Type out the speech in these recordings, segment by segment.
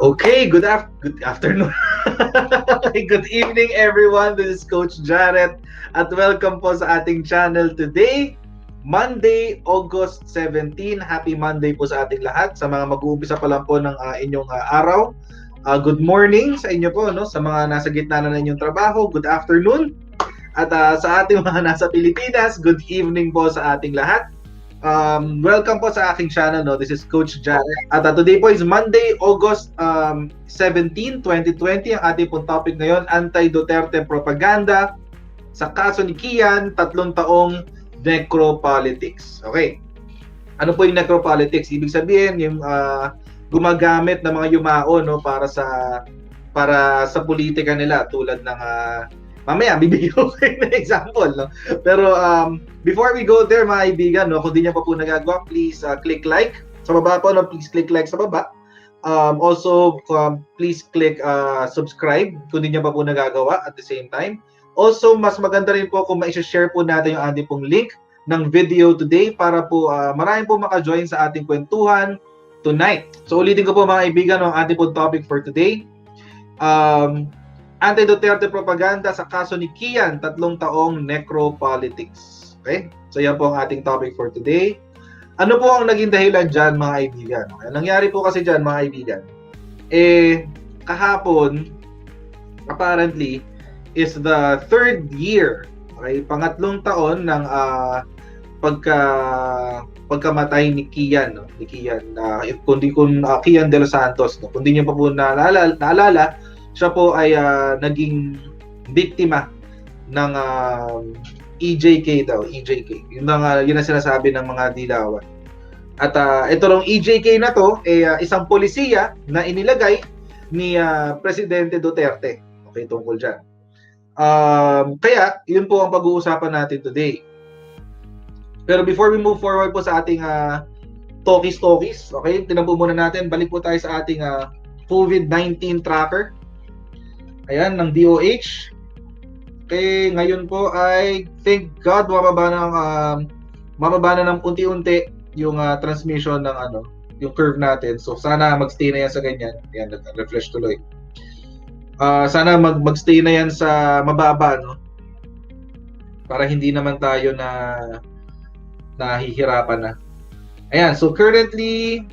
Okay, good afternoon. Good evening everyone. This is Coach Jarrett at welcome po sa ating channel today. Monday, August 17. Happy Monday po sa ating lahat. Sa mga mag-uumpisa pa lang po ng inyong araw. Good morning sa inyo po, no? Sa mga nasa gitna na inyong trabaho, good afternoon. At sa ating mga nasa Pilipinas, good evening po sa ating lahat. Welcome po sa aking channel, no? This is Coach Jarrett. At today po is Monday, August 17, 2020. Ang ating pong topic ngayon, anti-Duterte propaganda sa kaso ni Kian, 3 taong necropolitics. Okay. Ano po yung necropolitics? Ibig sabihin, yung gumagamit ng mga yumao, no, para sa politika nila, tulad ng mamaya bibigyan ko kayo ng example, no? Pero before we go there, mga kaibigan, no, kung di niyo pa po nagagawa, please click like sa baba po, no? Please click like sa baba. Also please click subscribe kung di niyo pa po nagagawa at the same time. Also, mas maganda rin po kung ma-share po natin yung ating pong link ng video today para po maraming po maka-join sa ating kwentuhan tonight. So ulitin ko po, mga kaibigan, ang ating pong topic for today. Anti-Duterte propaganda sa kaso ni Kian, 3 taong necropolitics. Okay? So yan po ang ating topic for today. Ano po ang naging dahilan dyan, mga kaibigan? Okay? Nangyari po kasi dyan, mga kaibigan, kahapon, apparently, is the 3rd year, okay? Pangatlong taon ng pagkamatay ni Kian, no? Ni Kian, Kian de los Santos, no? Kung di niyo pa po naalala, siya po ay naging biktima ng EJK daw, EJK. Yun ang sinasabi ng mga dilawan. At ito rong EJK na to isang polisiya na inilagay ni Presidente Duterte. Okay, tungkol diyan. Kaya yun po ang pag-uusapan natin today. Pero before we move forward po sa ating talkies, okay? Tingnan po muna natin, balik po tayo sa ating COVID-19 tracker. Ayan, ng DOH. Okay, ngayon po ay, thank God, mababa na ng unti-unti yung transmission ng yung curve natin. So sana magstay na yan sa ganyan. Ayan, nag-refresh tuloy. Sana magstay na yan sa mababa, no? Para hindi naman tayo nahihirapan na. Ayan, so currently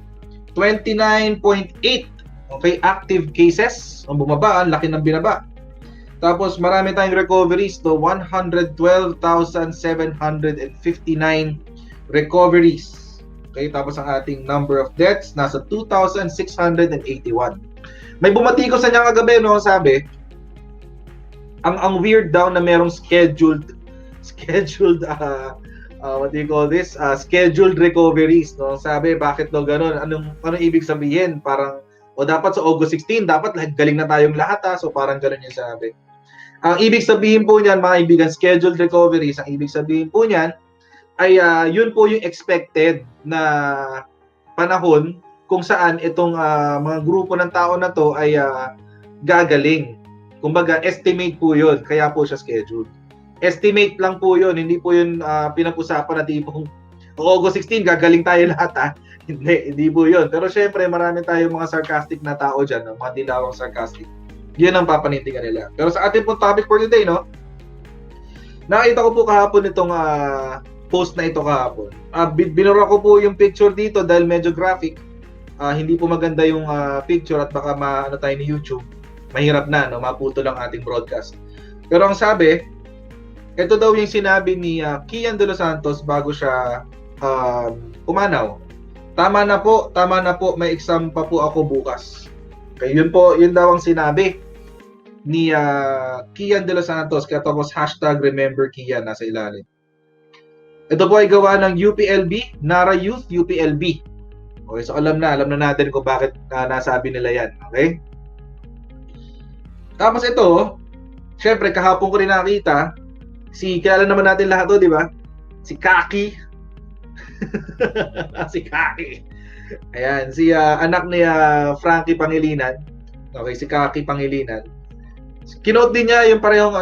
29.8 okay, active cases. Ang bumaba, ang laki ng binaba. Tapos marami tayong recoveries, to 112,759 recoveries. Okay, tapos ang ating number of deaths nasa 2,681. May bumati ko sa niya kagabi, no, sabi, ang weird daw na merong scheduled what do you call this? Scheduled recoveries, no? Sabi, bakit daw ganun? Anong ibig sabihin? Parang o dapat sa August 16, dapat galing na tayong lahat, so parang gano'n yung sabi. Ang ibig sabihin po niyan, mga kaibigan, scheduled recoveries, ang ibig sabihin po niyan ay yun po yung expected na panahon kung saan itong mga grupo ng tao na to ay gagaling. Kumbaga, estimate po yun, kaya po siya scheduled. Estimate lang po yun, hindi po yun pinag-usapan na tipong August 16, gagaling tayo lahat, Hindi po yun. Pero syempre, marami tayong mga sarcastic na tao dyan, no? Mga dilawang sarcastic. Yun ang papanindigan nila. Pero sa ating pong topic for today, no? Nakita ko po kahapon itong post na ito kahapon. Binura ko po yung picture dito dahil medyo graphic. Hindi po maganda yung picture at baka tayo ni YouTube. Mahirap na, no? Maputo lang ating broadcast. Pero ang sabi, ito daw yung sinabi ni Kian de los Santos bago siya pumanaw. Tama na po, may exam pa po ako bukas. Okay, yun daw ang sinabi ni Kian de los Santos, kaya tapos #RememberKian nasa ilalim. Ito po ay gawa ng UPLB, Nara Youth, UPLB. Okay, so alam na natin kung bakit nasabi nila yan. Okay? Tapos ito, syempre kahapon ko rin nakita, kilala naman natin lahat to, di ba? Si Kaki. Si Kaki. Ayan, anak ni Frankie Pangilinan. Okay, si Kaki Pangilinan. Kinote din niya yung parehong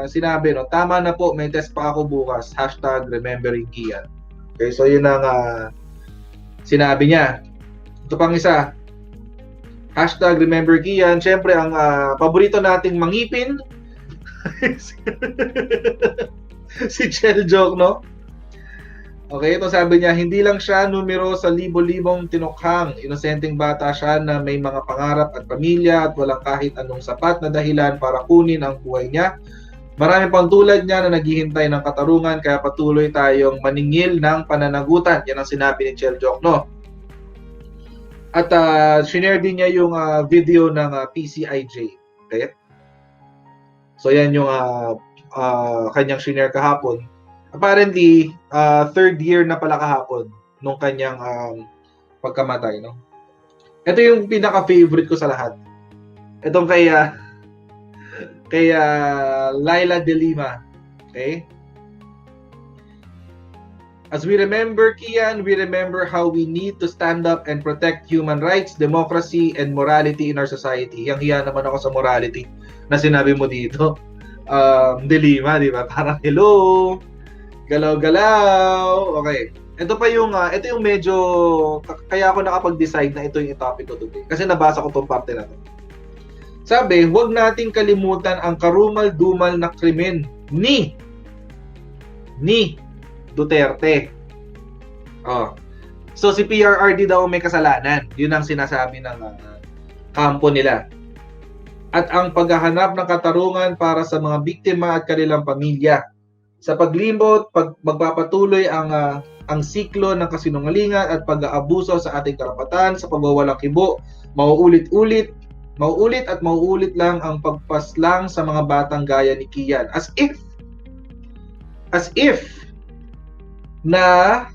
sinabi, no? Tama na po, may test pa ako bukas. #RememberingKian. Okay, so yun ang sinabi niya. Ito pang isa. Hashtag remember Kian. Siyempre, ang paborito nating mangipin, si Chel Joke, no? Okay, ito sabi niya, hindi lang siya numero sa libo-libong tinukhang. Inosenteng bata siya na may mga pangarap at pamilya at walang kahit anong sapat na dahilan para kunin ang buhay niya. Marami pang tulad niya na naghihintay ng katarungan, kaya patuloy tayong maningil ng pananagutan. Yan ang sinabi ni Chel Joke, no? At shinare din niya yung video ng PCIJ. Okay? So yan yung kanyang shinare kahapon. Apparently, third year na pala kahapon nung kanyang pagkamatay, no? Ito yung pinaka-favorite ko sa lahat. Itong kay Laila De Lima. Okay? As we remember, Kian, we remember how we need to stand up and protect human rights, democracy, and morality in our society. Yang hiya naman ako sa morality na sinabi mo dito. De Lima, di ba? Parang hello, galaw-galaw. Okay. Ito yung medyo, kaya ako nakapag-decide na ito yung topic ko today. Kasi nabasa ko tong parte na to. Sabi, huwag nating kalimutan ang karumal-dumal na krimen ni Duterte. So si PRRD daw may kasalanan. Yun ang sinasabi ng kampo nila. At ang paghahanap ng katarungan para sa mga biktima at kanilang pamilya. Sa paglimbot, magpapatuloy ang siklo ng kasinungalingan at pag-aabuso sa ating karapatan, sa pagwawalang kibo, mauulit at mauulit lang ang pagpaslang sa mga batang gaya ni Kian. As if na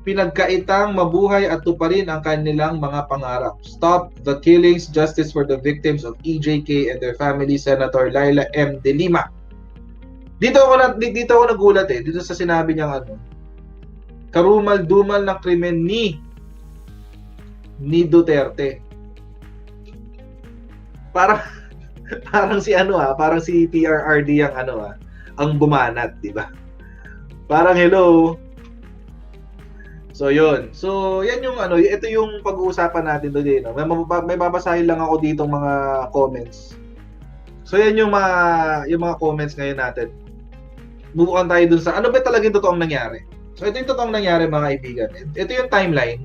pinagkaitang mabuhay at tuparin ang kanilang mga pangarap. Stop the killings, justice for the victims of EJK and their family, Senator Laila M. De Lima. Dito ako nagulat dito sa sinabi niyang karumal-dumal na krimen ni Duterte. Parang si parang si PRRD ang bumanat, di ba? Parang hello. So yun. So yan yung ito yung pag-uusapan natin today, no. May babasahin lang ako dito mga comments. So yan yung mga comments ngayon natin. Bubukan tayo dun sa ano ba talagang totoong nangyari. So ito yung totoong nangyari, mga kaibigan. Ito yung timeline,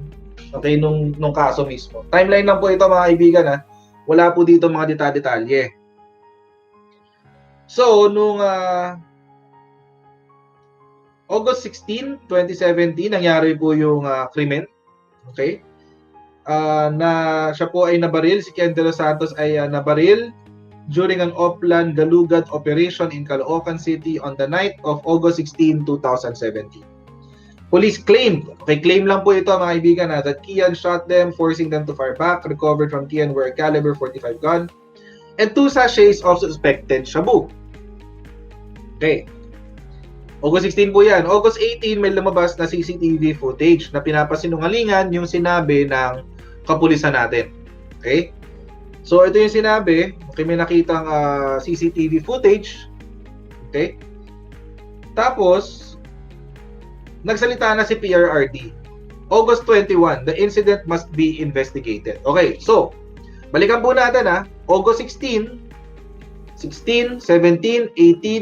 okay, nung kaso mismo. Timeline lang po ito, mga kaibigan, ha. Wala po dito mga detalye. So nung August 16, 2017, nangyari po yung krimen. Okay? Na siya po ay nabaril, si Kian de los Santos ay nabaril during an Oplan Galugad operation in Caloocan City on the night of August 16, 2017. Police claimed, claim lang po ito, mga kaibigan, that Kian shot them, forcing them to fire back. Recovered from Kian were a caliber 45 gun and 2 sachets of suspected shabu. Okay. August 16 po yan. August 18, may lumabas na CCTV footage na pinapasinungalingan yung sinabi ng kapulisan natin. Okay? So, ito yung sinabi. Okay, may nakitang CCTV footage. Okay? Tapos, nagsalita na si PRRD. August 21, the incident must be investigated. Okay, so, balikan po natin August 16, 17, 18,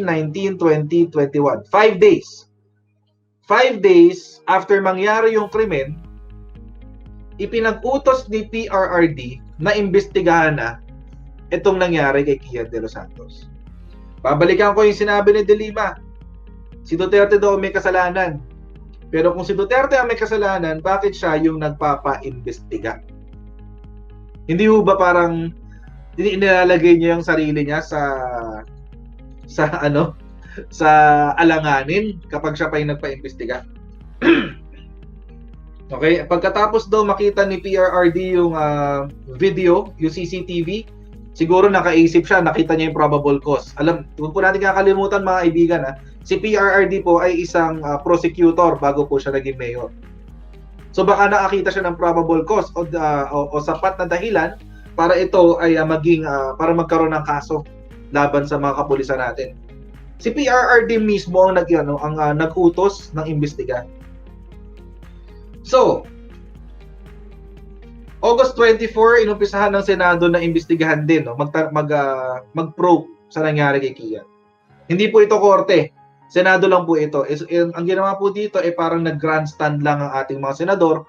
19, 20, 21. 5 days. 5 days after mangyari yung krimen, ipinag-utos ni PRRD na imbestigahan na itong nangyari kay Kian de los Santos. Babalikan ko yung sinabi ni De Lima. Si Duterte daw may kasalanan. Pero kung si Duterte ang may kasalanan, bakit siya yung nagpapa-imbestiga? Hindi ho ba parang inilalagay niya yung sarili niya sa alanganin kapag siya pa yung nagpa-imbestiga? Okay, pagkatapos daw makita ni PRRD yung video, yung CCTV, siguro nakaisip siya, nakita niya yung probable cause. Huwag po natin kakalimutan, mga kaibigan, si PRRD po ay isang prosecutor bago po siya naging mayor. So baka nakakita siya ng probable cause o sapat na dahilan para ito ay para magkaroon ng kaso laban sa mga kapulisan natin. Si PRRD mismo ang nag-utos ng imbestiga. So, August 24, inumpisahan ng Senado na imbestigahan din, no? Mag-probe sa nangyari kay Kian. Hindi po ito korte. Senado lang po ito. Ang ginawa po dito ay parang nag-grandstand lang ang ating mga senador.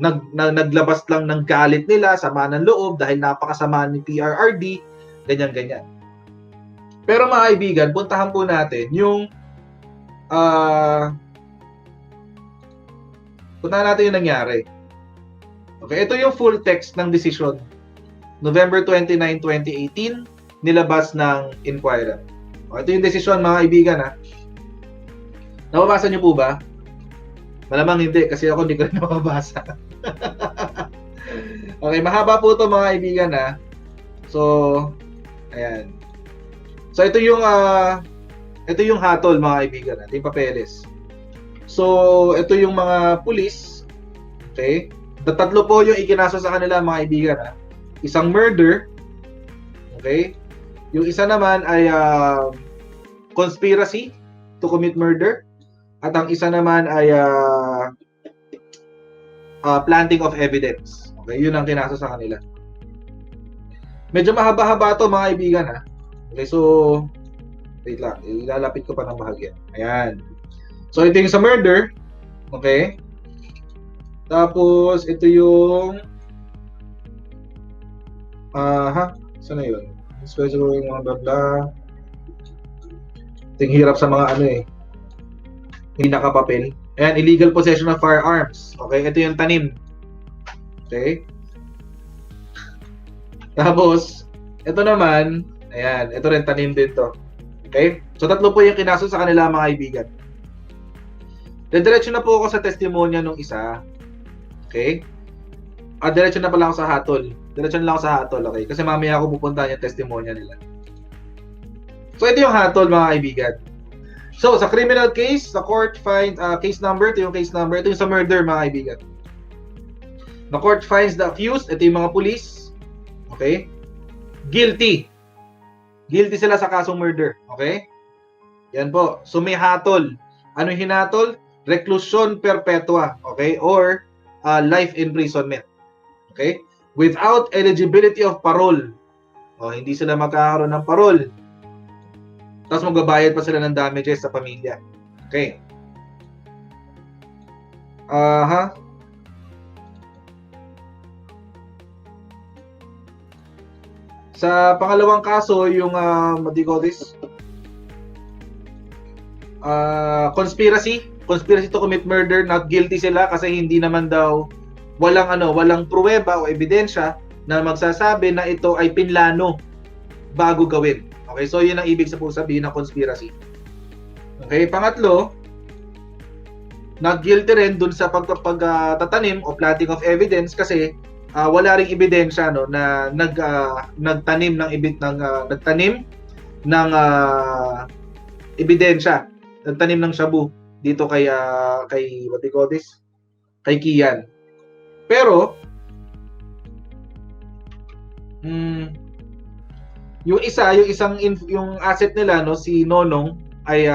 Naglabas lang ng galit nila, sama ng loob dahil napakasama ni PRRD, ganyan-ganyan. Pero mga kaibigan, puntahan po natin yung puntahan natin yung nangyari. Okay, ito yung full text ng decision. November 29, 2018, nilabas ng inquirer. Okay, ito yung decision mga kaibigan ha. Nababasa niyo po ba? Malamang hindi kasi ako hindi ko rin nababasa. Okay, mahaba po ito mga kaibigan ha. So, ayan. So ito yung hatol mga kaibigan, ito yung papeles. So, ito yung mga pulis. Okay? Tatlo po yung ikinaso sa kanila mga kaibigan ha. Isang murder. Okay? Yung isa naman ay conspiracy to commit murder. At ang isa naman ay planting of evidence. Okay? Yun ang kinaso sa kanila. Medyo mahaba-haba to mga kaibigan ha. Okay, so wait lang, ilalapit ko pa ng bahagya. Ayan. So ito yung sa murder. Okay? Tapos ito yung saan na yun? Special mga bla. Ting hirap sa mga ano eh. Hindi nakapapel. Ayan, illegal possession of firearms. Okay, ito yung tanim. Okay? Tapos, ito naman, ayan, ito rin tanim din to. Okay? So, tatlo po yung kinaso sa kanila mga kaibigan. Diretso na po ako sa testimonya nung isa. Okay? Diretso na pala ako sa hatol. Diretso na lang ako sa hatol, okay? Kasi mamaya ako pupuntahan yung testimonya nila. So, ito yung hatol mga kaibigan. So, sa criminal case, the court finds, case number, ito yung case number, ito yung sa murder mga kaibigan. The court finds the accused, ito yung mga police, okay? Guilty. Guilty sila sa kasong murder, okay? Yan po. So, may hatol. Ano yung hinatol? Reclusion perpetua, okay? Or life imprisonment, okay? Without eligibility of parole. O, hindi sila magkakaroon ng parole. Tapos magbabayad pa sila ng damages sa pamilya. Okay. Sa pangalawang kaso, yung what do you call this? Conspiracy to commit murder, not guilty sila kasi hindi naman daw walang pruweba o ebidensya na magsasabi na ito ay pinlano bago gawin. Okay, so yun ang ibig sabihin ng conspiracy. Okay, pangatlo, not guilty rin dun sa pagtatanim o planting of evidence kasi wala ring ebidensya no na nagtanim ng ebidensya, nagtanim ng shabu dito kay what do you call this? Kay Kian. Pero yung asset nila no, si Nonong ay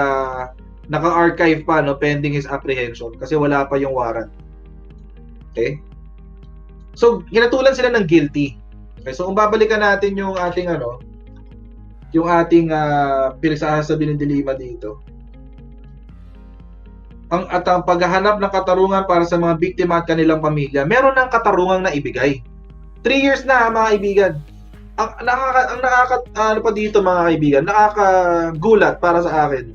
naka-archive pa no, pending his apprehension kasi wala pa yung warrant. Okay? So, hinatulan sila ng guilty. Okay, so kung babalikan natin yung ating pinagsasabi ng dilema dito. Ang paghahanap ng katarungan para sa mga biktima at kanilang pamilya, meron ng katarungang na ibigay. 3 years na mga kaibigan. Ano pa dito mga kaibigan, nakakagulat para sa akin.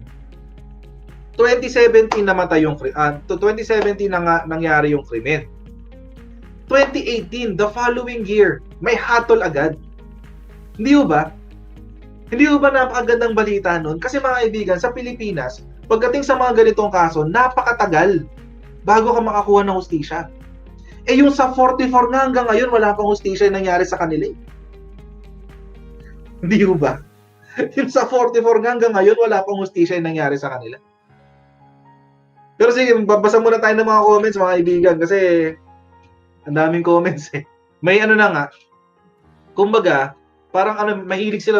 2017 namatay yung 2017 nangyari yung krimen. 2018, the following year, may hatol agad. Hindi ba? Hindi ba napakagandang balita nun? Kasi mga kaibigan, sa Pilipinas, pagdating sa mga ganitong kaso, napakatagal bago ka makakuha ng hustisya. Yung sa 44 nga hanggang ngayon, wala pang hustisya yung nangyari sa kanila. Hindi ba? Yung sa 44 nga hanggang ngayon, wala pang hustisya yung nangyari sa kanila. Pero sige, babasa muna tayo ng mga comments mga kaibigan kasi ang daming comments eh. May na nga, kumbaga, parang mahilig sila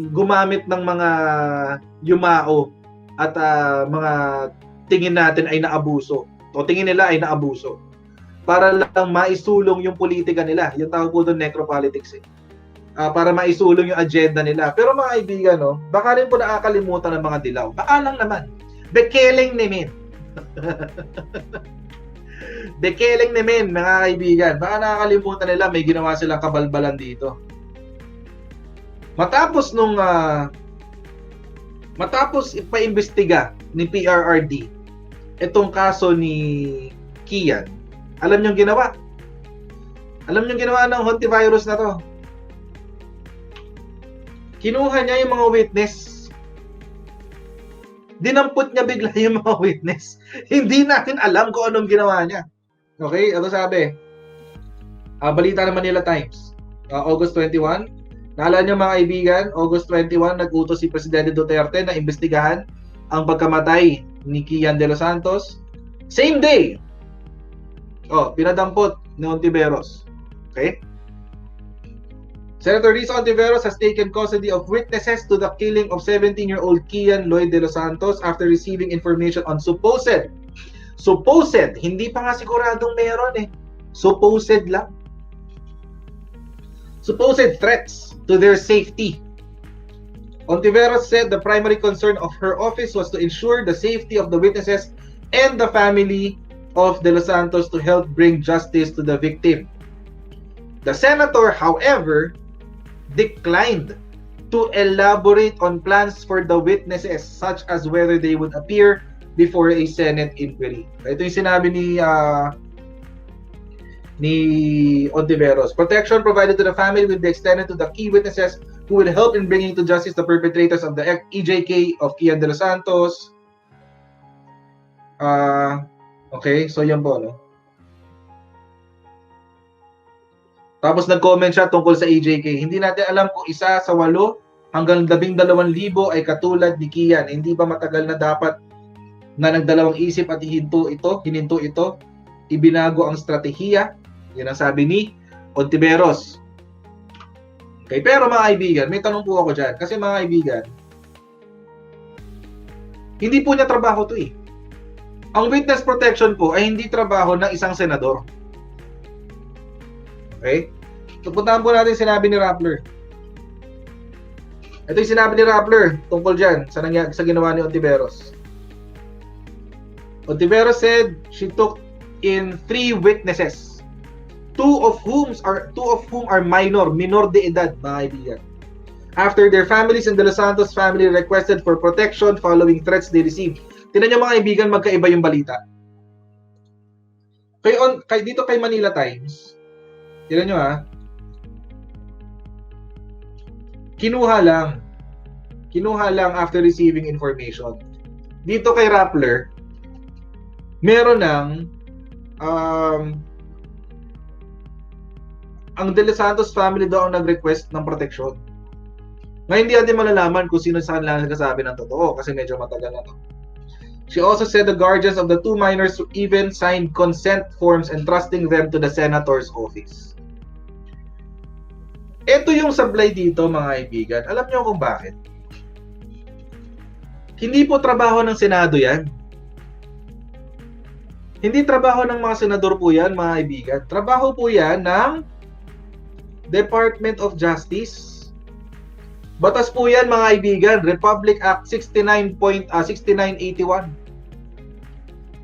gumamit ng mga yumao at mga tingin natin ay naabuso o tingin nila ay naabuso. para lang maisulong yung politika nila. Yung tawag po doon necropolitics eh. Para maisulong yung agenda nila. Pero mga kaibigan, no, baka rin po nakakalimutan ng mga dilaw. Baka lang naman. Bekeling namin. Bekeling namin, mga kaibigan. Baka nakakalimutan nila may ginawa silang kabalbalan dito. Matapos ipaimbestiga ni PRRD itong kaso ni Kian, alam niyo ginawa? Alam niyo ginawa ng hantavirus na to? Kinuha niya yung mga witness. Dinampot niya bigla yung mga witness. Hindi natin alam kung anong ginawa niya. Okay? Ito sabi. Balita ng Manila Times. August 21. Naalala niyo mga kaibigan, August 21, nag-utos si Presidente Duterte na imbestigahan ang pagkamatay ni Kian de los Santos. Same day! Pinadampot ni Ontiveros. Okay? Senator Rizzo Ontiveros has taken custody of witnesses to the killing of 17-year-old Kian Lloyd de los Santos after receiving information on supposed, hindi pa nga siguradong meron eh. Supposed lang. Supposed threats to their safety. Ontiveros said the primary concern of her office was to ensure the safety of the witnesses and the family of de los Santos to help bring justice to the victim. The senator, however, declined to elaborate on plans for the witnesses such as whether they would appear before a Senate inquiry. Ito yung sinabi ni Ontiveros. Protection provided to the family will be extended to the key witnesses who will help in bringing to justice the perpetrators of the EJK of Kian de los Santos. Okay, so yan po, no? Tapos nag-comment siya tungkol sa EJK. Hindi natin alam kung isa sa 8 hanggang 12,000 ay katulad ni Kian. Hindi ba matagal na dapat na nagdalawang isip at hininto ito, ibinago ang strategiya? Yan ang sabi ni Ontiveros. Okay, pero mga kaibigan, may tanong po ako dyan. Kasi mga kaibigan, hindi po niya trabaho to eh. Ang witness protection po ay hindi trabaho ng isang senador. Okay? So, puntahan po natin sinabi ni Rappler. Ito yung sinabi ni Rappler tungkol dyan sa ginawa ni Ontiveros. Ontiveros said she took in 3 witnesses, 2 of whom are minor de edad, mga kaibigan. After their families and De Los Santos family requested for protection following threats they received. Tingnan niyo mga kaibigan, magkaiba yung balita. Dito kay Manila Times, tingnan niyo ha. Kinuha lang after receiving information. Dito kay Rappler, meron ng ang De Los Santos family daw ang nag-request ng protection. Ngayon hindi natin malalaman kung sino sa kanila nagsasabi ng totoo kasi medyo matagal na to. She also said the guardians of the 2 minors even signed consent forms entrusting them to the senator's office. Ito yung sablay dito mga kaibigan. Alam niyo kung bakit? Hindi po trabaho ng Senado yan. Hindi trabaho ng mga senador po yan mga kaibigan. Trabaho po yan ng Department of Justice. Batas po yan mga kaibigan. Republic Act 6981.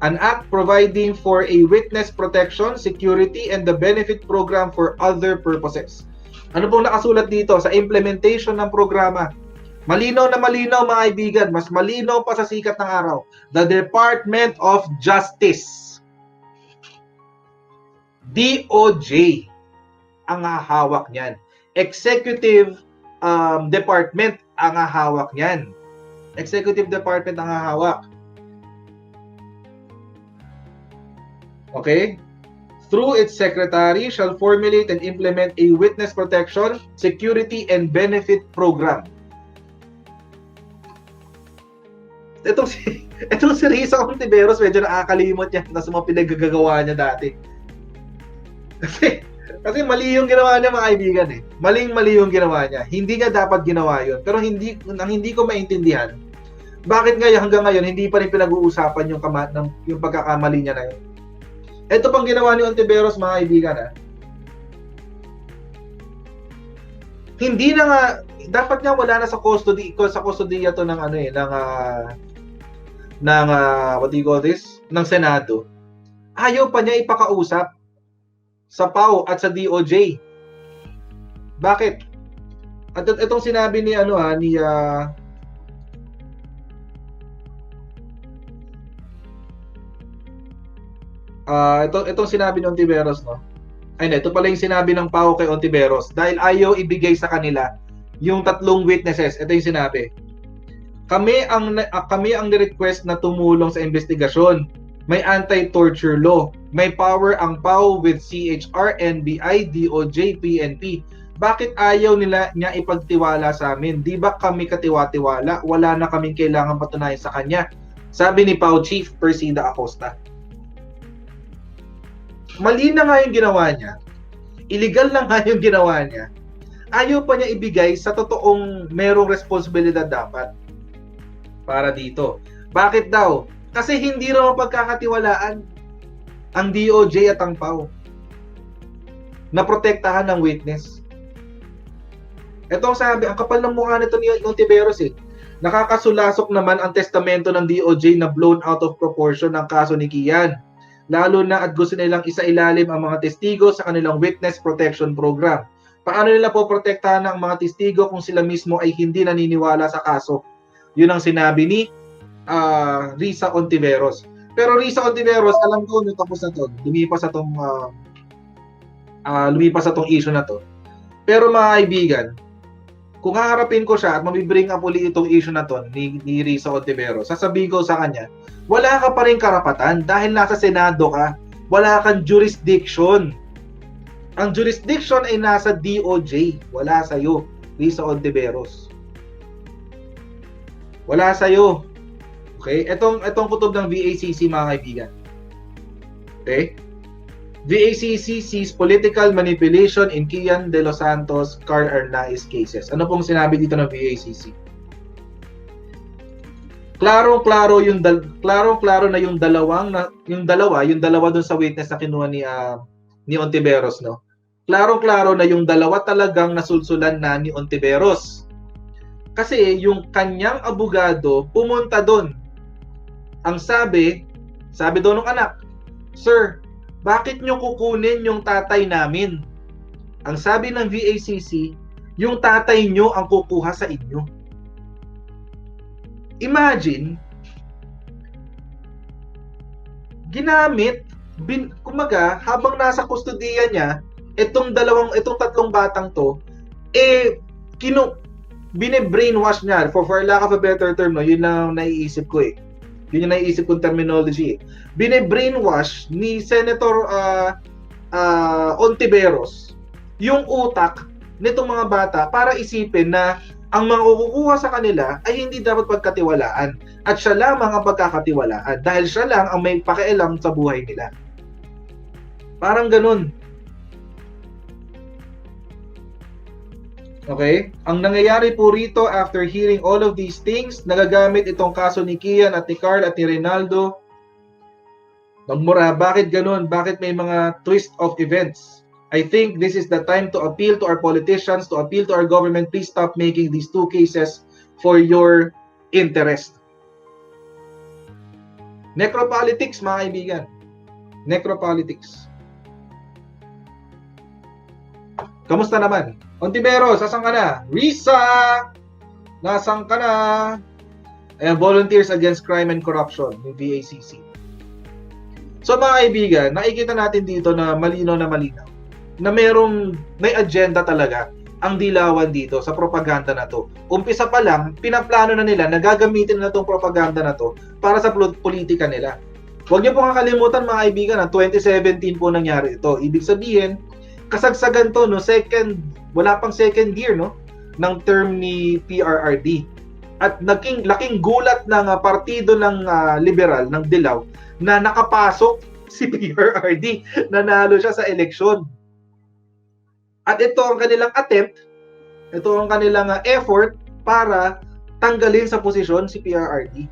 An act providing for a witness protection, security, and the benefit program for other purposes. Ano pong nakasulat dito sa implementation ng programa? Malinaw na malinaw mga kaibigan, mas malinaw pa sa sikat ng araw. The Department of Justice. DOJ ang hahawak niyan. Executive Department ang hahawak niyan. Executive Department ang hahawak. Okay? Through its secretary shall formulate and implement a witness protection, security, and benefit program. Itong si Rizzo Ontiveros, medyo nakakalimot yan sa mga pinagagagawa niya dati. Kasi mali yung ginawa niya mga kaibigan eh. Maling-mali yung ginawa niya. Hindi niya dapat ginawa yun. Pero hindi ko maintindihan, bakit ngayon hanggang ngayon hindi pa rin pinag-uusapan yung pagkakamali niya na yun. Ito pang ginawa ni Ontiveros, mga kaibigan, hindi na nga, dapat nga wala na sa custody, sa custodiya to ng what do you call this? Ng Senado. Ayaw pa niya ipakausap sa PAO at sa DOJ. Bakit? At itong sinabi ni itong sinabi ng Ontiveros, no? Ay, ito pala yung sinabi ng PAO kay Ontiveros. Dahil ayaw ibigay sa kanila yung 3 witnesses. Ito yung sinabi. Kami ang ni-request na tumulong sa investigasyon. May anti-torture law. May power ang PAO with CHR, NBI, DOJ, PNP. Bakit ayaw niya ipagtiwala sa amin? Di ba kami katiwa-tiwala? Wala na kaming kailangan patunayan sa kanya. Sabi ni PAO Chief Persida Acosta. Mali na nga yung ginawa niya. Illegal na nga yung ginawa niya. Ayaw pa niya ibigay sa totoong merong responsibilidad dapat para dito. Bakit daw? Kasi hindi raw pagkakatiwalaan ang DOJ at ang PAO na protektahan ng witness. Ito ang sabi, ang kapal ng mukha nito ni Ontiveros eh. Nakakasulasok naman ang testamento ng DOJ na blown out of proportion ng kaso ni Kian. Lalo na at gusto nilang isailalim ang mga testigo sa kanilang witness protection program. Paano nila po protektahan ang mga testigo kung sila mismo ay hindi naniniwala sa kaso? Yun ang sinabi ni Risa Ontiveros. Pero Risa Ontiveros, alam ko, tapos na to. Lumipas sa tong issue na to. Pero mga kaibigan, kung haharapin ko siya at mabibring up ulit itong issue na to ni Risa Ontiveros, sasabihin ko sa kanya, wala ka pa rin karapatan dahil nasa Senado ka. Wala kang jurisdiction. Ang jurisdiction ay nasa DOJ. Wala sa'yo, Risa Ontiveros. Wala sa'yo. Okay? Itong kutob ng VACC, mga kaibigan. Okay? VACC sees political manipulation in Kian De Los Santos, Carl Arnaiz cases. Ano pong sinabi dito ng VACC? Klaro na yung dalawa dun sa witness na kinuha ni Ontiveros, no. Klaro na yung dalawa talagang nasulsulan na ni Ontiveros. Kasi yung kanyang abogado pumunta doon. Ang sabi doon ng anak, "Sir, bakit nyo kukunin yung tatay namin?" Ang sabi ng VACC, yung tatay nyo ang kukuha sa inyo. Imagine, ginamit, kumaga, habang nasa kustodiya niya, itong 3 batang to, bine-brainwash niya, for lack of a better term, no, yun lang naiisip ko eh. Yun yung naiisip kong terminology eh. Bine-brainwash ni Senator Ontiveros yung utak nitong mga bata para isipin na ang mga kukuha sa kanila ay hindi dapat pagkatiwalaan at siya lamang ang pagkakatiwalaan dahil siya lang ang may pakialam sa buhay nila. Parang ganun. Okay? Ang nangyayari po rito after hearing all of these things, nagagamit itong kaso ni Kian at ni Carl at ni Reynaldo. Magmura, bakit ganun? Bakit may mga twist of events? I think this is the time to appeal to our politicians, to appeal to our government. Please stop making these 2 cases for your interest. Necropolitics, mga kaibigan. Necropolitics. Kamusta naman? Ontiveros, asan ka na? Risa! Nasaan ka na? Ayan, Volunteers Against Crime and Corruption, yung VACC. So mga kaibigan, nakikita natin dito na malinaw na may agenda talaga ang dilawan dito sa propaganda na to. Umpisa pa lang, pinaplano na nila na gagamitin na itong propaganda na to para sa politika nila. Huwag niyo po kakalimutan mga kaibigan na 2017 po nangyari ito. Ibig sabihin, kasagsagan to, no, wala pang second year, no, ng term ni PRRD. At laking gulat ng partido ng liberal, ng Dilaw, na nakapasok si PRRD, nanalo siya sa eleksyon. At ito ang kanilang attempt, ito ang kanilang effort para tanggalin sa posisyon si PRRD.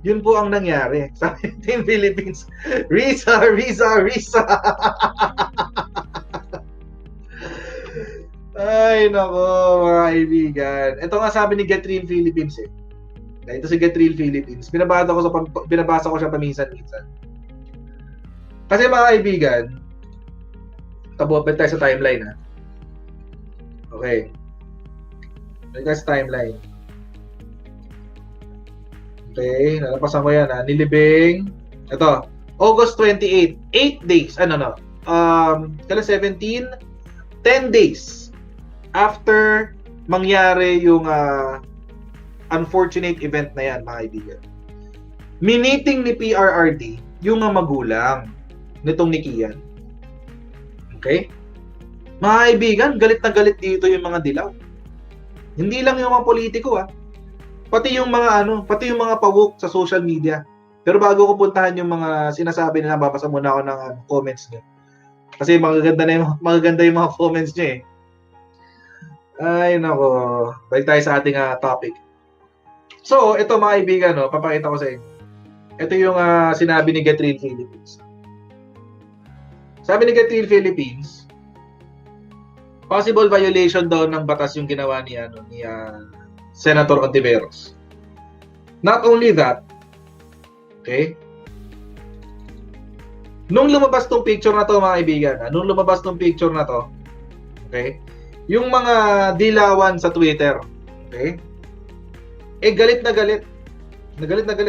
Yun po ang nangyari sa Team Philippines. Risa. Ay, nako, mga kaibigan. Ito nga sabi ni Get Real Philippines eh. Ito si Get Real Philippines. Binabasa ko siya paminsan-minsan. Kasi mga kaibigan, tabuapin tayo sa timeline ha. Okay. Balik tayo sa timeline. Okay, nalapasan ko yan ha. Nilibing. Ito, August 28. 8 days. Kailan 17? 10 days after mangyari yung unfortunate event na yan, mga kaibigan. Miniting ni PRRD yung mga magulang nitong ni Kian. Okay? Mga kaibigan, galit na galit dito yung mga dilaw. Hindi lang yung mga politiko pati yung mga pawok sa social media. Pero bago ko puntahan yung mga sinasabi nila, babasa muna ako ng comments niyo. Kasi magaganda yung mga comments niyo eh. Ay nako, balik tayo sa ating topic. So, ito mga kaibigan, papakita ko sa inyo. Ito yung sinabi ni Get Real Philippines. Sabi ni Get Real Philippines, possible violation daw ng batas yung ginawa ni Senator Ontiveros. Not only that, okay? Nung lumabas tong picture na to, mga kaibigan, okay? Yung mga dilawan sa Twitter, okay? Galit na galit.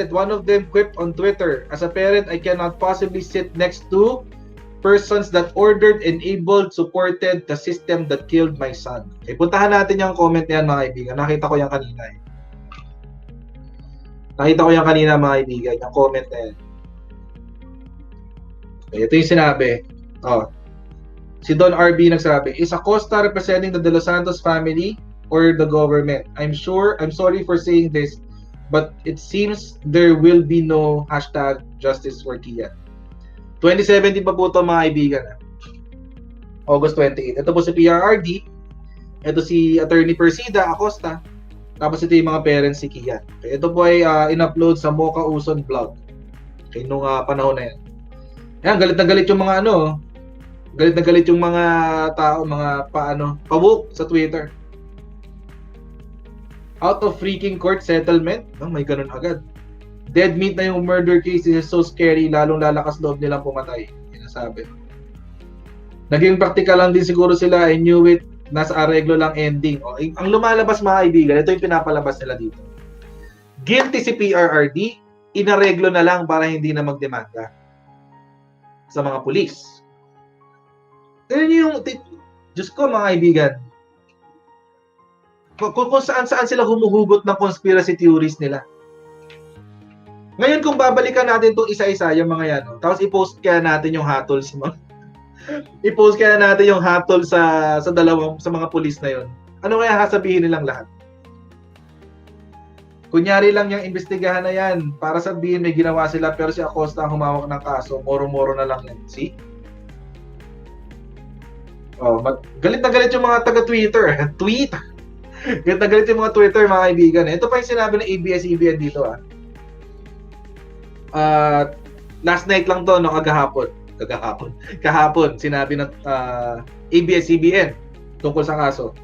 One of them quipped on Twitter, "As a parent, I cannot possibly sit next to persons that ordered, enabled, supported the system that killed my son." Okay, puntahan natin yung comment niyan, mga kaibigan. Nakita ko yan kanina eh. Mga kaibigan, yung comment na yan. Okay, ito yung sinabi. Si Don RB nagsabi, "Is Acosta representing the De Los Santos family or the government? I'm sorry for saying this, but it seems there will be no #justice for Kian." 2017 pa po ito, mga kaibigan. August 28. Ito po si PRRD. Ito si Attorney Persida Acosta. Tapos ito yung mga parents si Kian. Okay, ito po ay in-upload sa Mocha Uson blog. Okay, nung panahon na yan. Ayan, galit na galit yung mga galit na galit yung mga tao, mga pawok sa Twitter. Out of freaking court settlement. May ganun agad. Dead meat na yung murder case, is so scary, lalong lalakas loob nilang pumatay. Sinasabi. Naging practical lang din siguro sila, I knew it, nasa areglo lang ending. Ang lumalabas, mga kaibigan, ito yung pinapalabas nila dito. Guilty si PRRD, inareglo na lang para hindi na magdemanda sa mga pulis. Yung, Diyos ko, mga kaibigan, kung saan sila humuhugot ng conspiracy theories nila. Ngayon, kung babalikan natin itong isa-isa, yung mga yan, tapos i-post kaya natin yung hatol sa mga sa mga pulis na yon. Ano kaya sasabihin nilang lahat? Kunyari lang yung investigahan na yan para sabihin may ginawa sila pero si Acosta ang humawak ng kaso, moro-moro na lang yan. See? Galit na galit yung mga taga-Twitter. Galit na galit yung mga Twitter, mga kaibigan. Ito pa yung sinabi ng ABS-CBN dito. Last night lang to, kahapon, sinabi ng ABS-CBN tungkol sa kaso.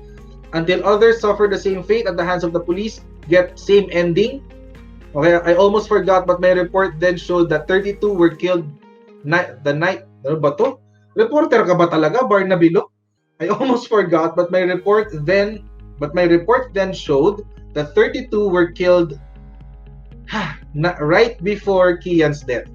Until others suffer the same fate at the hands of the police, get same ending. Okay, I almost forgot, but my report then showed that 32 were killed the night. Ano ba to? Reporter ka ba talaga, Barnabilo? I almost forgot, but my report then showed that 32 were killed right before Kian's death.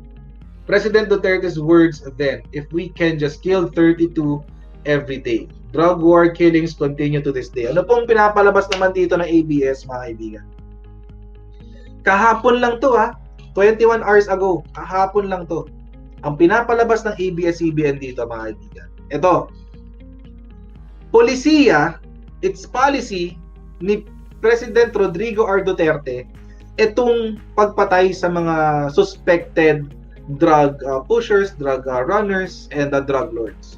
President Duterte's words then, "If we can just kill 32 every day. Drug war killings continue to this day." Ano pong pinapalabas naman dito ng ABS, mga kaibigan? Kahapon lang to 21 hours ago. Kahapon lang to. Ang pinapalabas ng ABS-CBN dito, mga kaibigan. Ito, polisiya, its policy ni President Rodrigo R. Duterte, itong pagpatay sa mga suspected drug pushers, drug runners, and drug lords.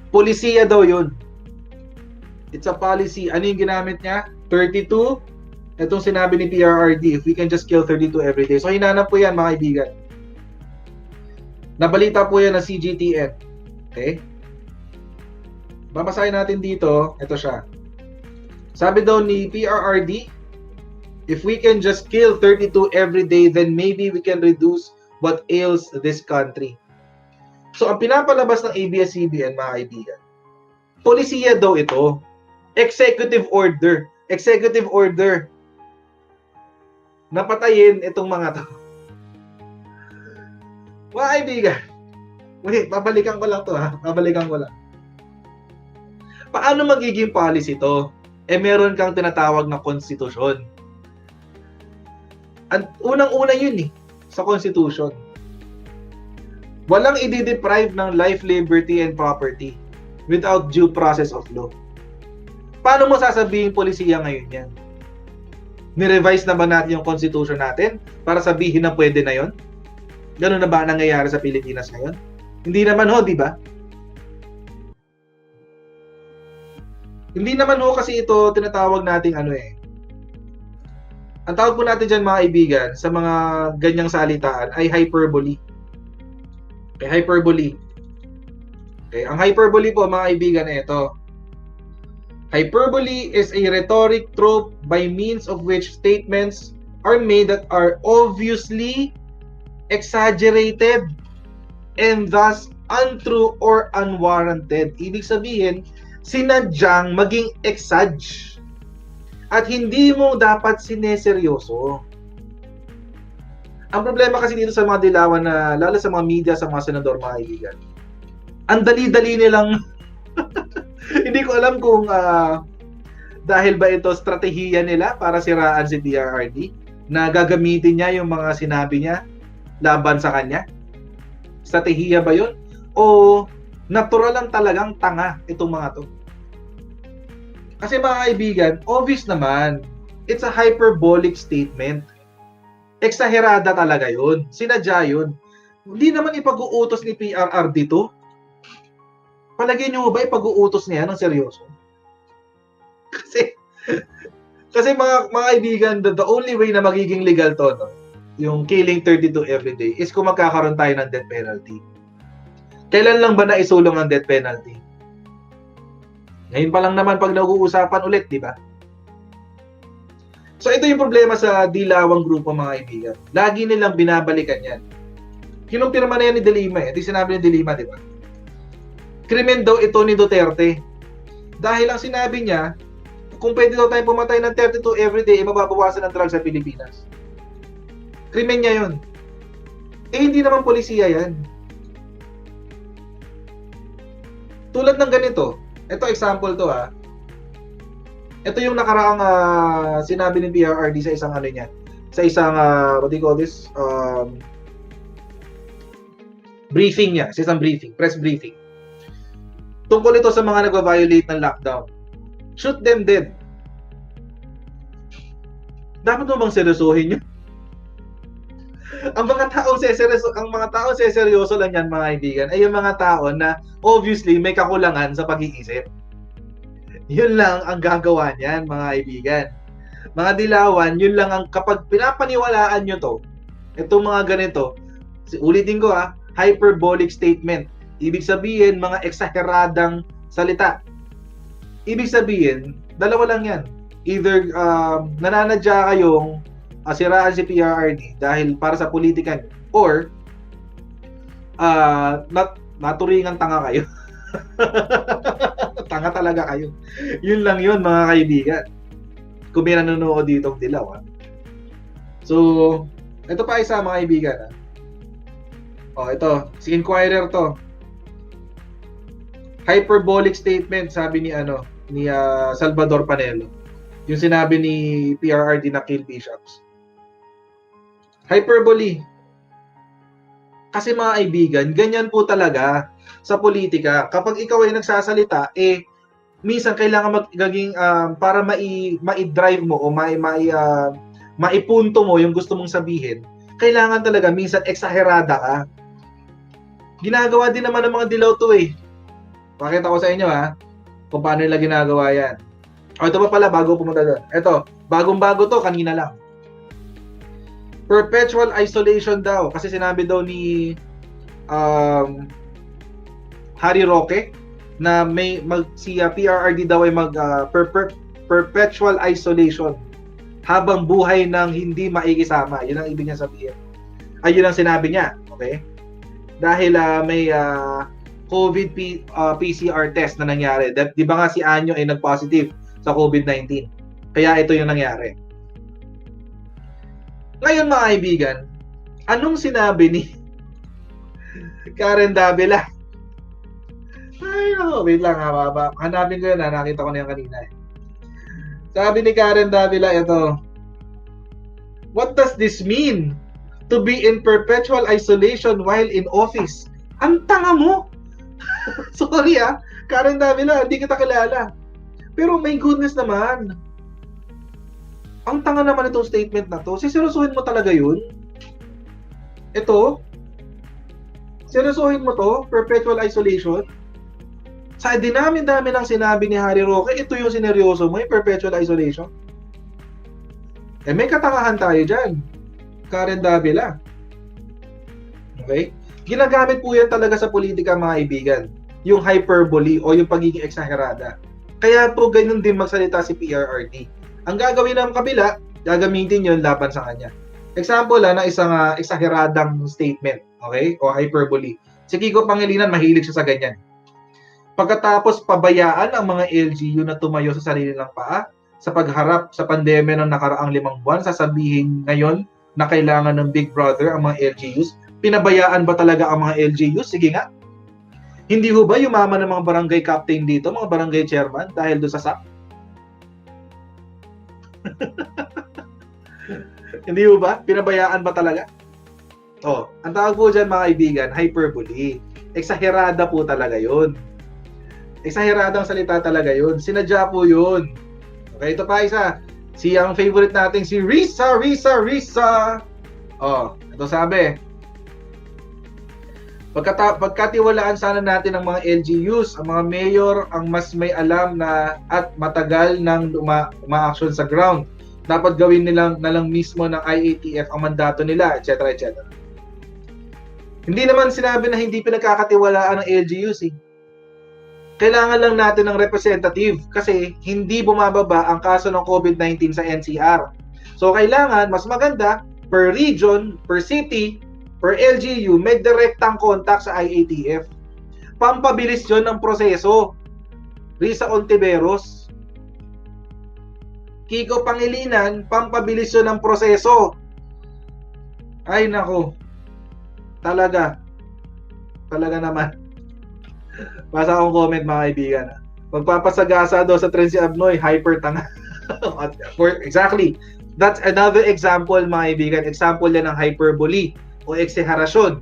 Polisiya daw yun. It's a policy. Ano yung ginamit niya? 32 Itong sinabi ni PRRD, if we can just kill 32 every day. So hinanap po yan mga kaibigan. Nabalita po yan ng CGTN. Okay? Babasahin natin dito. Ito siya. Sabi daw ni PRRD, if we can just kill 32 every day, then maybe we can reduce what ails this country. So ang pinapalabas ng ABS-CBN mga kaibigan, polisiya daw ito. Executive order. Executive order. Napatayin itong mga to. Mga kaibigan. Wait, babalikan ko lang to ha. Babalikan ko lang. Paano magiging policy to? Meron kang tinatawag na konstitusyon. At unang-una yun sa konstitusyon. Walang i-deprive ng life, liberty, and property without due process of law. Paano mo sasabihin polisiya ngayon yan? Ni-revise na ba natin yung constitution natin para sabihin na pwede na yon? Ganun na ba nangyayari sa Pilipinas ngayon? Hindi naman di ba? Hindi naman kasi ito tinatawag nating Ang tawag po natin dyan mga kaibigan sa mga ganyang salitaan ay hyperbole. Okay, hyperbole. Okay, ang hyperbole po mga kaibigan ay ito. Hyperbole is a rhetoric trope by means of which statements are made that are obviously exaggerated and thus untrue or unwarranted. Ibig sabihin, sinadyang maging exage at hindi mo dapat sineseryoso. Ang problema kasi dito sa mga dilawan na lalo sa mga media, sa mga senador, mga kaibigan, ang dali-dali nilang hindi ko alam kung dahil ba ito strategiya nila para siraan si PRRD na gagamitin niya yung mga sinabi niya laban sa kanya. Strategiya ba yun? O natural lang talagang tanga itong mga to? Kasi mga kaibigan, obvious naman, it's a hyperbolic statement. Eksaherada talaga yun. Sinadya yun. Hindi naman ipag-uutos ni PRRD to. Palagay nyo ba ipag-uutos niya ng seryoso? Kasi mga kaibigan, the only way na magiging legal to, yung killing 32 every day, is kung magkakaroon tayo ng death penalty. Kailan lang ba naisulong ang death penalty? Ngayon pa lang naman pag nag-uusapan ulit, di ba? So ito yung problema sa dilawang grupo mga kaibigan. Lagi nilang binabalikan yan. Kinumpirma na yan ni De Lima Ito sinabi ni De Lima, di ba? Krimen daw ito ni Duterte. Dahil ang sinabi niya, kung pwede daw tayong pumatay ng 32 everyday, mababawasan ang drugs sa Pilipinas. Krimen niya yun. Hindi naman polisiya yan. Tulad ng ganito, ito example to Ito yung nakaraang sinabi ni PRRD sa isang niya. Sa isang, what do you call this? Briefing niya. Sa isang briefing, press briefing. Tungkol ito sa mga nagva-violate ng lockdown. Shoot them dead. Dapat mo bang seryosohin yun? ang mga taong seseryoso lang yan mga kaibigan ay yung mga tao na obviously may kakulangan sa pag-iisip. Yun lang ang gagawa niyan mga kaibigan. Mga dilawan, yun lang ang kapag pinapaniwalaan nyo to, itong mga ganito, ulitin ko hyperbolic statement. Ibig sabihin, mga eksageradang salita. Ibig sabihin, dalawa lang yan. Either nananadya kayong siraan si PRRD dahil para sa politika nyo, or naturingan tanga kayo. Tanga talaga kayo. Yun lang yun mga kaibigan. Kung may nanonood ditong dilaw. So, ito pa isa mga kaibigan. Ito, si Inquirer to. Hyperbolic statement sabi ni Salvador Panelo. Yung sinabi ni PRRD na kill bishops. Hyperbole. Kasi mga kaibigan, ganyan po talaga sa politika. Kapag ikaw ay nagsasalita, minsan kailangan magiging para mai-drive mo o maipunto mo yung gusto mong sabihin. Kailangan talaga minsan eksaherada ka. Ginagawa din naman ng mga dilaw to Pakita ko sa inyo kung paano nila ginagawa yan. Ito pa pala bago pumunta doon. Ito, Bagong-bago to, kanina lang. Perpetual isolation daw. Kasi sinabi daw ni Harry Roque na si PRRD daw ay perpetual isolation habang buhay ng hindi maikisama. Yun ang ibig niya sabihin. Yun ang sinabi niya. Okay? Dahil may COVID PCR test na nangyari. Di ba nga si Anyo ay nag-positive sa COVID-19? Kaya ito yung nangyari. Ngayon mga kaibigan, anong sinabi ni Karen Davila? Wait lang ha. Hanapin ko yun ha. Nakita ko na yung kanina eh. Sabi ni Karen Davila, ito. What does this mean? To be in perpetual isolation while in office. Ang tanga mo! Sorry Karen Davila, hindi kita kilala. Pero my goodness naman. Ang tanga naman itong statement na to. Siseryosohin mo talaga yun? Ito? Seryosohin mo to? Perpetual isolation? Sa dami ng sinabi ni Harry Roque, ito yung sineryoso mo, yung perpetual isolation. May katangahan tayo dyan. Karen Davila. Okay? Ginagamit po yan talaga sa politika mga kaibigan. Yung hyperbole o yung pagiging eksagerada. Kaya po ganun din magsalita si PRRD. Ang gagawin ng kabila, gagamitin yun laban sa kanya. Example na isang eksageradang statement. Okay? O hyperbole. Si Kiko Pangilinan, mahilig siya sa ganyan. Pagkatapos pabayaan ang mga LGU na tumayo sa sarili ng paa sa pagharap sa pandemya ng nakaraang 5 buwan, sasabihin ngayon na kailangan ng Big Brother ang mga LGUs. Pinabayaan ba talaga ang mga LGUs? Sige nga. Hindi ho ba yumaman ng mga barangay captain dito, mga barangay chairman dahil doon sa SAP? Hindi ho ba? Pinabayaan ba talaga? Ang tawag po dyan mga kaibigan, hyperbole. Eksaherada po talaga yun. Eksaheradang salita talaga yun. Sinadya po yun. Okay, ito pa isa. Ang favorite nating si Risa. Ito sabi. Pagkatiwalaan sana natin ang mga LGUs, ang mga mayor ang mas may alam na at matagal nang umaaksyon sa ground. Dapat gawin na lang mismo ng IATF ang mandato nila, etc. etc. Hindi naman sinabi na hindi pinagkakatiwalaan ng LGUs Kailangan lang natin ng representative kasi hindi bumababa ang kaso ng COVID-19 sa NCR. So kailangan, mas maganda, per region, per city, per LGU, may direktang contact sa IATF. Pampabilis yun ng proseso. Risa Ontiveros, Kiko Pangilinan, pampabilis yun ng proseso. Ay nako, talaga naman. Basa akong comment mga kaibigan. Magpapasagasa daw sa trend si Abnoy, hyper tanga. Exactly. That's another example mga kaibigan. Example yan ng hyperbole o ekseharasyon.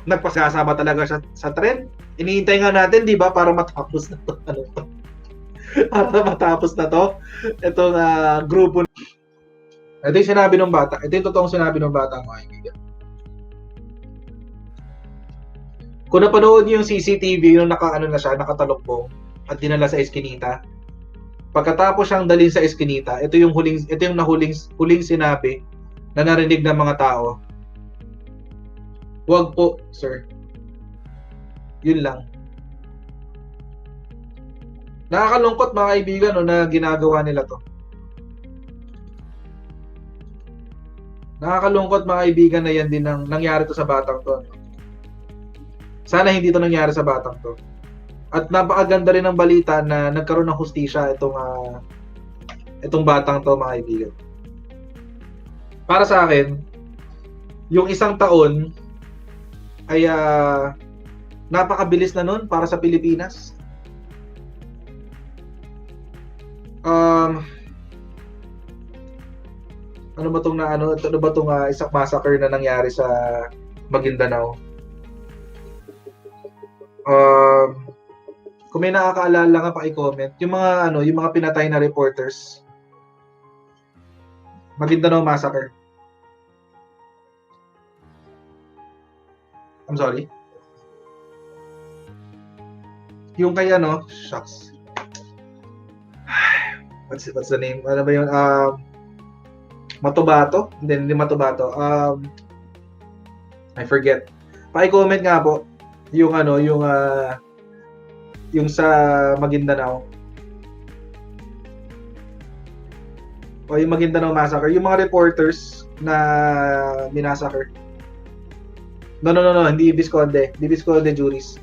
Nagpasagasa ba talaga siya sa trend? Iniintay nga natin, di ba, para matapos na to. Para matapos na to. Itong grupo. Ito yung sinabi ng bata. Ito yung totoong sinabi ng bata mga kaibigan. Kung napanood niyo yung CCTV nung nakatalokbong at dinala sa eskinita, pagkatapos siyang dalhin sa eskinita, ito yung huling sinabi na narinig ng mga tao. Wag po, sir. Yun lang. Nakakalungkot mga kaibigan na ginagawa nila to. Nakakalungkot mga kaibigan na yan din nangyari to sa batang to. Sana hindi to nangyari sa batang to. At napakaganda rin ng balita na nagkaroon ng hustisya itong batang to mga kaibigan. Para sa akin, yung 1 taon ay napakabilis na nun para sa Pilipinas. Ano ba tong isang massacre na nangyari sa Maguindanao? Kung may nakakaalala nga paki-comment, yung mga pinatay na reporters. Maguindanao Massacre. I'm sorry. Yung kaya shucks. what's the name? Ano ba yun? Matubato? Hindi Matubato. I forget. Paki-comment nga po yung ano, yung sa Maguindanao. O yung Maguindanao massacre, yung mga reporters na minasacre. No, hindi Visconde. Hindi Visconde juris.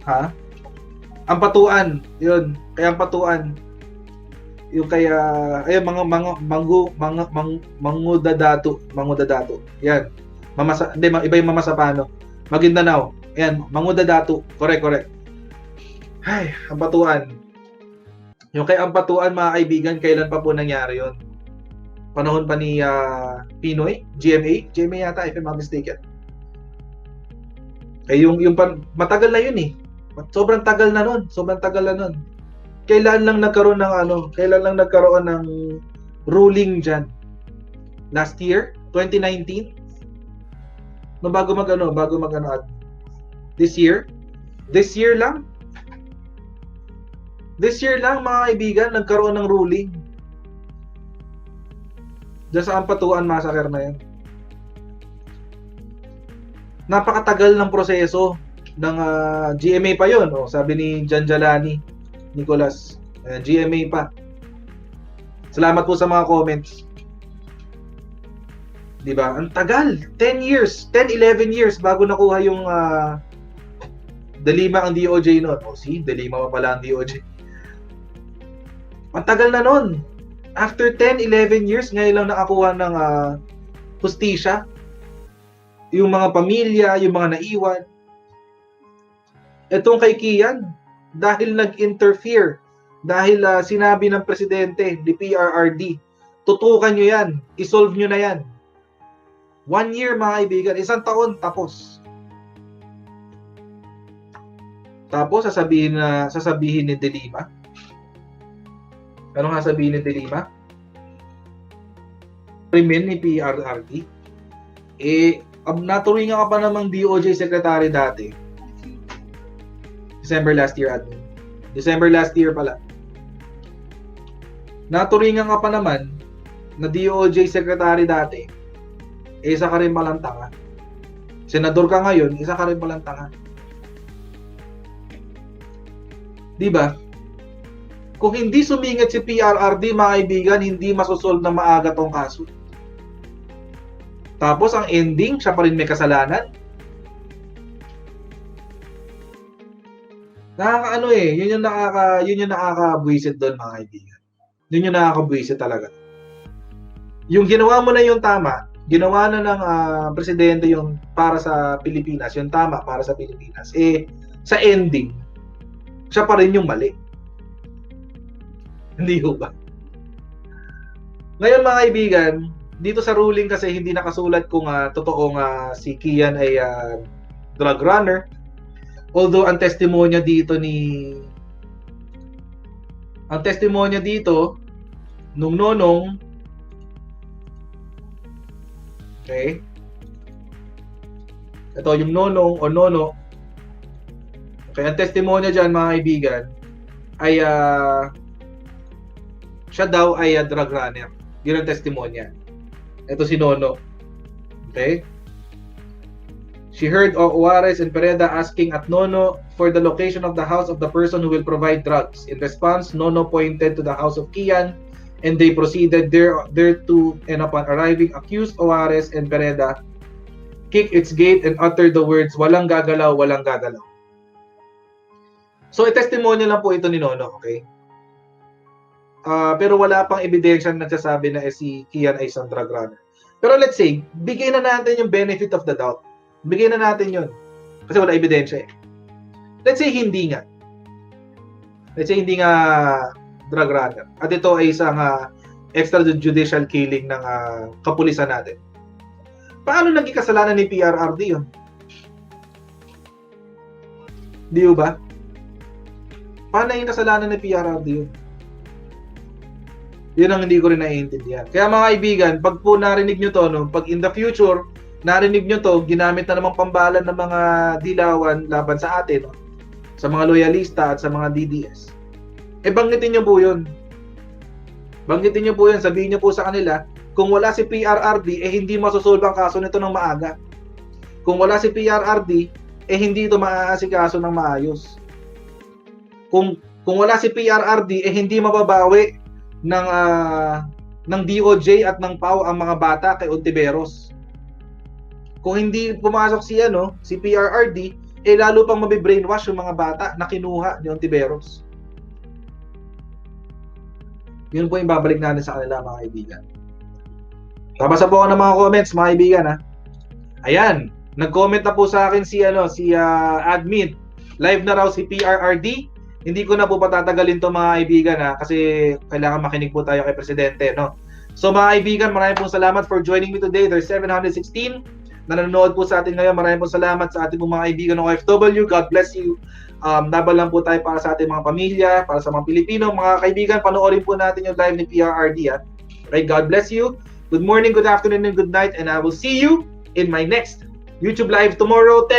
Ha? Ampatuan. Yun. Kaya Ampatuan. Yung kaya ayun mangudadato. Yan. Iba yung Mamasapano. Maguindanao. Ayan, mangudadato. Correct. Ay, Ampatuan. Yung kay Ampatuan, mga kaibigan, kailan pa po nangyari yun? Panahon pa ni Pinoy? GMA yata, if I'm not mistaken. Matagal na yun eh. Sobrang tagal na nun. Kailan lang nagkaroon ng ruling dyan? Last year? 2019? No, bago mag this year? This year lang, mga kaibigan, nagkaroon ng ruling. Diyan sa Ampatuan massacre na yan. Napakatagal ng proseso ng GMA pa yon, sabi ni Janjalani Nicolas, GMA pa. Salamat po sa mga comments. Diba? Ang tagal, 10 years, 10-11 years bago nakuha yung Delima ang DOJ noon. Delima pa pala ang DOJ. Ang tagal na noon. After 10-11 years, ngayon lang nakakuha ng hustisya. Yung mga pamilya, yung mga naiwan. Itong kay Kian, dahil nag-interfere, dahil sinabi ng presidente, ni PRRD, tutukan nyo yan, isolve nyo na yan. 1 year, mga kaibigan, 1 taon, tapos. Tapos, sasabihin ni Delima. Ano nga sabihin ni Delima? Krimen ni PRRD. Naturingan ka pa namang DOJ Secretary dati. December last year pala. Naturingan ka pa naman na DOJ Secretary dati. Isa ka rin palang tanga. Senador ka ngayon, isa ka rin palang tanga. Diba? Kung hindi sumingit si PRRD, mga kaibigan, hindi masosolve na maaga tong kaso. Tapos ang ending, siya pa rin may kasalanan. Yun yung nakakabwisit doon, mga kaibigan. Yun yung nakakabwisit talaga. Yung ginawa mo na yung tama, ginawa na ng presidente yung para sa Pilipinas, yung tama para sa Pilipinas. Sa ending, siya pa rin yung mali. Hindi ho ba? Ngayon, mga kaibigan, dito sa ruling kasi hindi nakasulat kung totoong si Kian ay drug runner. Although ang testimonya dito nung nonong, okay, ito yung nonong o nono, okay, ang testimonya dyan, mga kaibigan, ay siya daw ay drug runner. Yun ang testimonya. Ito si Nono. Okay? She heard Juarez and Pereda asking at Nono for the location of the house of the person who will provide drugs. In response, Nono pointed to the house of Kian and they proceeded there to, and upon arriving, accused Juarez and Pereda, kicked its gate and uttered the words, "Walang gagalaw, walang gagalaw." So, i-testimonya lang po ito ni Nono, okay? Pero wala pang ebidensya na nagsasabi na si Kian ay isang drug runner. Pero let's say, bigyan na natin yung benefit of the doubt. Bigyan na natin yun. Kasi wala ebidensya eh. Let's say hindi nga. Let's say hindi nga drug runner. At ito ay isang extrajudicial killing ng kapulisan natin. Paano naging kasalanan ni PRRD yun? Di ba? Paano yung kasalanan ni PRRD yun? Yun ang hindi ko rin naiintindihan. Kaya mga kaibigan, pag po narinig nyo to, pag in the future, narinig nyo to, ginamit na namang pambalan ng mga dilawan laban sa atin, sa mga loyalista at sa mga DDS. Banggitin nyo po yun. Banggitin niyo po yun, sabihin niyo po sa kanila, kung wala si PRRD, hindi masosolve ang kaso nito ng maaga. Kung wala si PRRD, hindi ito maaasikaso ng maayos. Kung wala si PRRD, hindi mababawi ng DOJ at ng PAO ang mga bata kay Ontiveros. Kung hindi pumasok si PRRD, lalo pang mabibrainwash yung mga bata na kinuha ni Ontiveros. Yun po yung babalik natin sa kanila, mga kaibigan. Babasa po ako ng mga comments, mga kaibigan, ha. Ayan, nag-comment na po sa akin si admin. Live na raw si PRRD. Hindi ko na po patatagalin to, mga kaibigan, ha, kasi kailangan makinig po tayo kay Presidente, no. So mga kaibigan, maraming pong salamat for joining me today. There's 716 na nanonood po sa atin ngayon. Maraming pong salamat sa ating mga kaibigan ng OFW. God bless you. Laban lang po tayo para sa ating mga pamilya, para sa mga Pilipino. Mga kaibigan, panoorin po natin yung live ni PRRD. Right, God bless you. Good morning, good afternoon, and good night. And I will see you in my next YouTube live tomorrow.